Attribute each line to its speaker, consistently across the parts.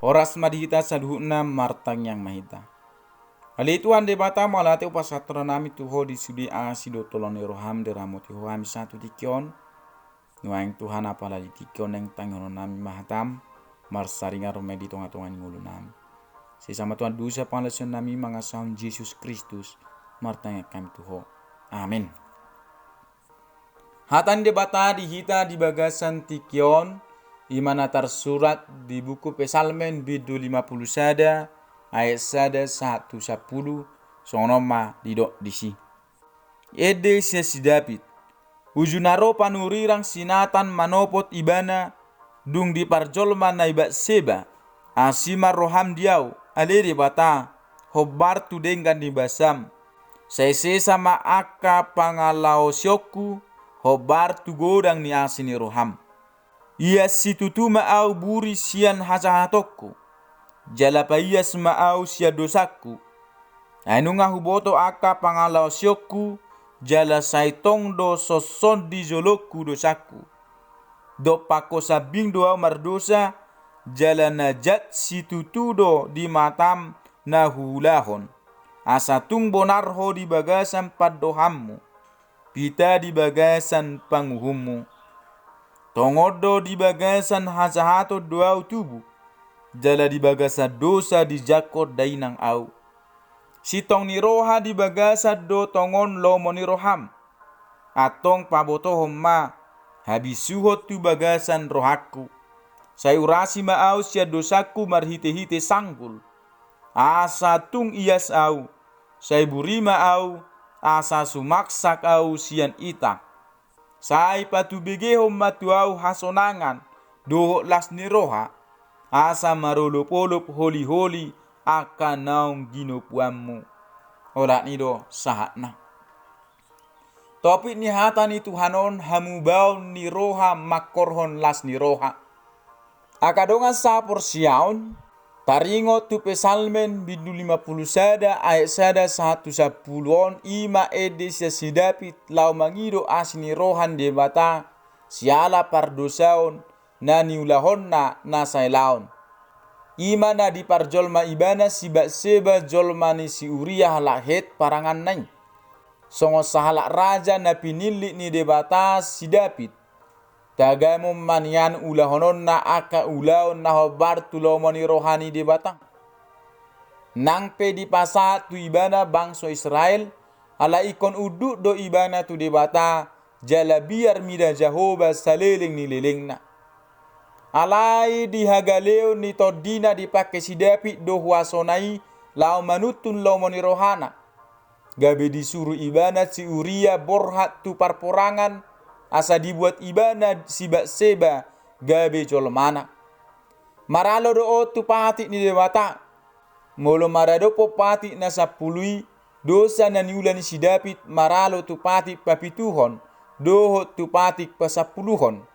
Speaker 1: Horas madihita saduhuna martang yang mahita. Ali Tuhan de bata malate upasatra nami tuho di sudi asido tolone roham de ramoti hoam satu tikion. Nuaing Tuhan apala di tikion yang tangono nami mahatam. Marsaringa romedi tonga-tonga ngulu nami. Sesama Tuhan dosa panglasion nami mangasahun Yesus Kristus. Martang yang kami tuho. Amin. Hatan debata dihita di bagasan tikion imana tersurat di buku Pesalmen bidu 50 sada ayat sada 110 sonoma didok disi. Ede si David ujunaro panurirang sinatan manopot ibana dung di parjolma na iba seba asima roham diau ale debata hobar tu dengan di basam sese sama aka pangalao syoku hobar tu godang ni asini roham. Ia situtu ma'au buri sian hasahatokku. Jalapa ia sema'au sia dosaku. Anu ngahuboto aka pangalau syokku. Jala saitong do soson di joloku dosaku. Do pako sabing doa mardosa. Jala najat situtu do di matam nahulahon. Asatung bonarho di bagasan padohammu. Pita di bagasan panguhummu. Tongodo di bagasan hasahato doau tubuh. Jala di bagasan dosa di jakor dainang au. Sitong ni roha di bagasan do tongon lomo ni roham. Atong pabotohom ma. Habisuhot tu bagasan rohaku. Sayurasi ma au sia dosaku marhite-hite sanggul. Asa tung ias au. Say burima au. Asa sumaksak au sian ita. Sai patu begehom matu au hasonangan. Doho las ni roha. Asa marolop-olop holi-holi. Akan naung ginopuammu. Olat ni do sahatna. Topik ni hata ni Tuhanon hamubau ni roha makorhon las ni roha. Akadongan sapor siaon. Taringo tu Pesalmen bidu 50 sada ayat sada 110 ima edis si David lau mangido asini rohan debata siala pardosaon na niulahon na sailaon. Ima na di parjolma ibana si Batseba jolma ni si Uriah lahet parangan nang. Songo sahalak raja na pinili ni debata si David. Tagamu manian ulahonon na aka ulaon na hobar tulomoni rohani di batang. Nang pe di pasat tu ibana bangso Israel. Ala ikon uduk do ibana tu di bata. Jala biar mida Jehovah saliling ni liling na. Alai di hagaleo ni todina dipake si David do huasonai. Lau manutun lomoni rohana. Gabe disuruh ibana si Uria borhat tu parporangan. Asa dibuat ibana si Batseba gabe jolmana. Maralo do tu pati ni dewata. Molo marado po pati na sapului dosa na niulan si David maralo tu pati papituhon doho tu pati pasapuluhon.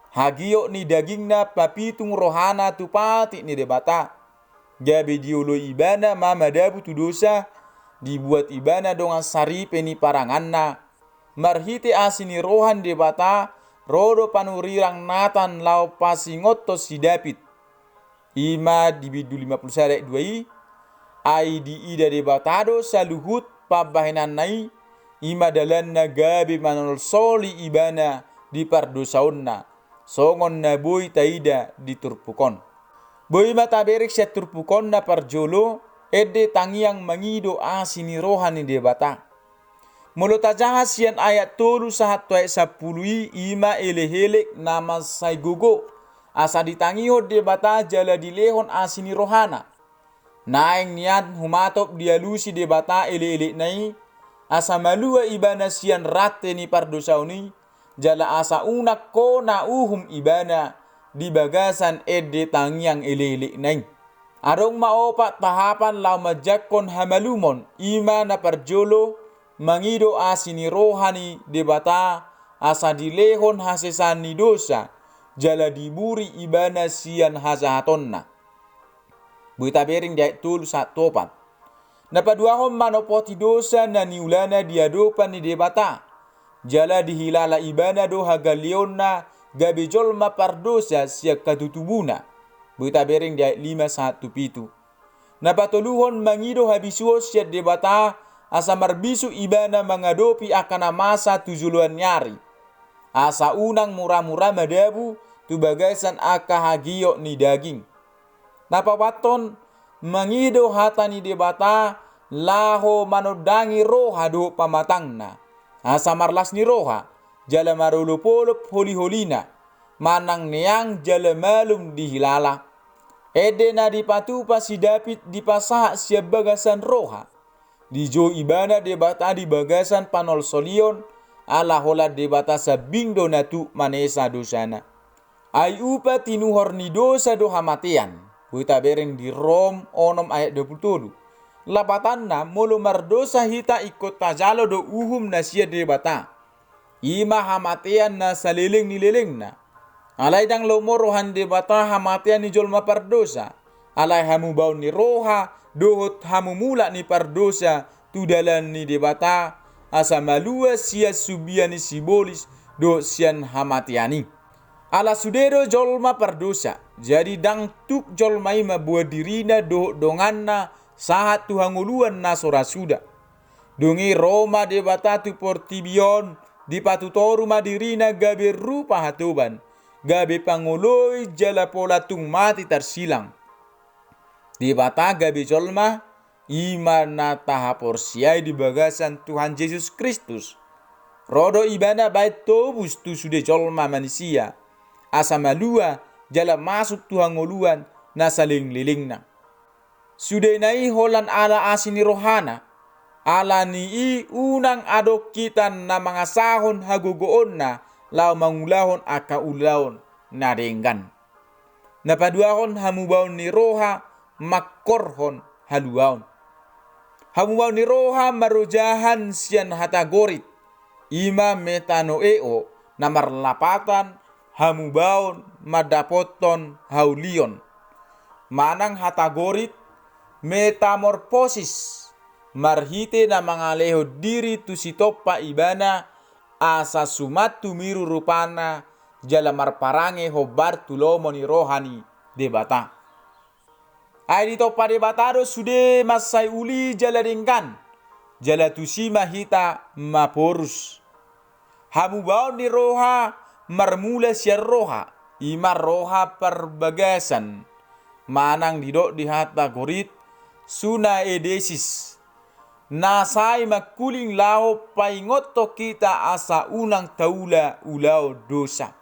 Speaker 1: Hagio ni daging na papitung rohana tu pati ni debata. Gabe diolo ibana mamadabu tu dosa dibuat ibana dongan saripe ni paranganna. Marhite asini rohan debata rodo panurirang natan lau pasingoto si David. Ima di bidu 50 sadek 2 ai di ida debatado saluhut pabahinan nai ima dalan na gabe manol soli ibana di pardosaonna songon na boy taida di turpukon. Boy mata berik sa turpukon na parjolo ede tangiang mangido asini rohan ni debata. Mulu tajahas sian ayat tolu sahat tuai sapului ima elehelek nama say gugo. Asa ditangiho debata jala dilehon asini rohana. Naing niat humatop dialusi debata ele-elek nai. Asa malua ibana sian rate ni pardosauni. Jala asa unak ko na uhum ibana di bagasan ede tangiang ele-elek nai. Adong maopat tahapan lau majakon hamalumon ima na parjolo. Mangido asini rohani debata asa dilehon hasesan ni dosa jala diburi ibana sian hasahatonna. Buita bering diait tul satopat. Napaduahom manopoti dosa na niulana diadopan ni debata. Jala dihilala ibana do hagalionna gabe jolma pardosa siya katutubuna. Buta bering di ayat 5:1-7. Napatuluhon mangido habisuo siya debata asa marbisu ibana mangadopi akan masa tujuluan nyari. Asa unang murah-murah madabu tu bagasan akahagio ni daging. Napawaton mangido hata ni debata laho manodangi roha do pamatangna. Asa marlas ni roha jala marulupolup holi-holina. Manang neang jala malum dihilala. Ede na dipatupa si David dipasah siya bagasan roha. Di jo ibana debata di bagasan panol solion ala hola debata sa bingdo na tu manesa dosana. Ay upa tinuhor ni dosa do hamatian. Buta bereng di Rom 6 ayat 27. Lapatan na molo mardosa hita ikut tajalo do uhum na siya debata. Ima hamatian na saliling nililing na. Alay dang lomorohan debata hamatian ni jolma pardosa. Alay hamubau ni roha dohot hamumula ni pardosa tudalan ni debata asa malua sia subia ni sibolis do sian hamatiani. Ala sudero jolma pardosa. Jadi dang tuk jolmai mabuah dirina dohot donganna sahat tuhanguluan na sorasuda. Dungi Roma debata tu portibion di patutoru madirina gabe rupa hatuban. Gabe pangoloi jala pola tung mati tersilang. Di bata gabe jolma imana tahapor siai di bagasan Tuhan Yesus Kristus. Rodo ibana bait tobus tu sude jolma manusia. Asa malua jala masuk Tuhan ngoluan na saling lilingna. Sude nai holan ala asini rohana. Ala ni i unang adok kita na mga sahon hagugoon na lau mangulahon akaulahon na denggan. Napaduahon hamubaon ni roha makorhon haluaon. Hamubaon ni roha marujahan sian hatagorit. Ima metanoeo na marlapatan hamubaon madapoton haulion. Manang hatagorit metamorfosis. Marhite na mga leho diri tu sitopa ibana asa sumat tumiru rupana jala marparange hobar tulomo ni rohani debata. Ay dito pa debatado sude masay uli jala ringkan jala tusima hita maporus. Hamubaon ni roha marmula siya roha ima roha perbagasan manang didok di hata gorit suna edesis. Nasay makuling lao paingoto kita asa unang taula ulao dosa.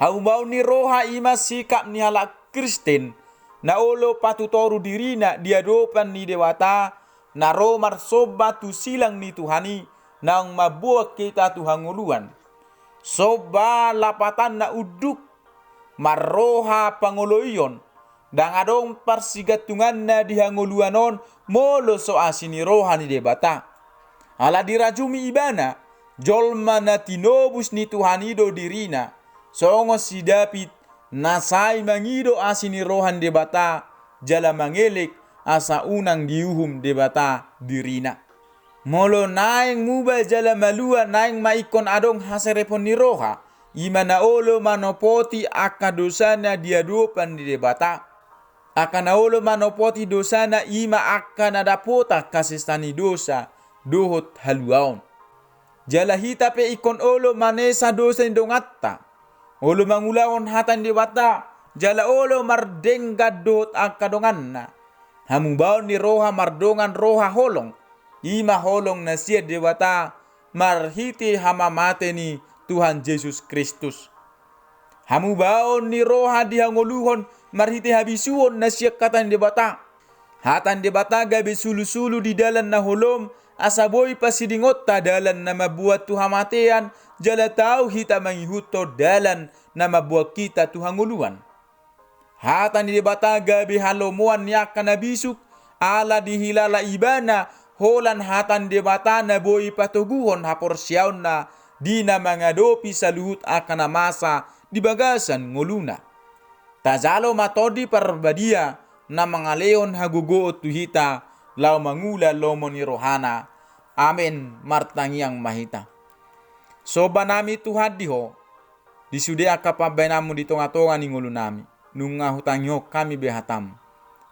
Speaker 1: Haumau ni roha ima sikap ni halak Kristen na olo patutoru dirina diadopan ni dewata na romar soba tu silang ni Tuhani nang mabuak kita tuhanguluan. Soba lapatan na uduk marroha pangoloyon dang adong parsigatungan na dihanguluanon molo so asini rohani debata. Ala dirajumi ibana jolma na tinobus ni Tuhanido dirina. Songo si David nasay mangido asini rohan debata jala mangelik asa unang diuhum debata dirina. Molo naing muba jala malua naing maikon adong hasarepon ni roha. Imana olo manopoti akadosana diadopan di debata. Akan olo manopoti dosana ima akan adapota kasistani dosa dohot haluaon. Jala hita pe ikon olo manesa dosa indongatta. Olo mangulaon hatan debata jala olo mardengga dohot akadonganna. Hamubaon ni roha mardongan roha holong. Ima holong na siya debata marhiti hamamate ni Tuhan Yesus Kristus. Hamubaon ni roha dihangoluhon marhiti habisuon na siya katan debata. Hatan debata gabi sulu-sulu di dalan na holom asaboy pasidingot ta dalan na mabuat tuhamatean jala tau hita mangihuto dalan na mabuat kita tuhanguluan. Hatan debata gabi halomuan niya kanabisuk ala dihilala ibana holan hatan debata na boy patuguhon haporsyaon na di na mangadopi sa luhut akan masa di bagasan nguluna. Tazalo matodi parbadia na mga leon hagugoot tuhita lau mangula lomo ni rohana. Amen martangiang mahita. Soba nami Tuhan diho. Disudia kapabay namu di tonga-tonga ni ngulo nami. nunga hutangyo kami behatam.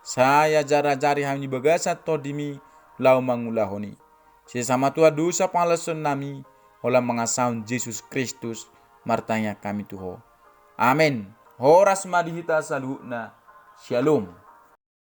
Speaker 1: Saya jara-jari hami bagasa todimi lau mangulahoni. Sesama tua dosa pangalason nami olah mengasaun Yesus Kristus martanya kami Tuho. Amin. Horas madihita saluhna. Shalom.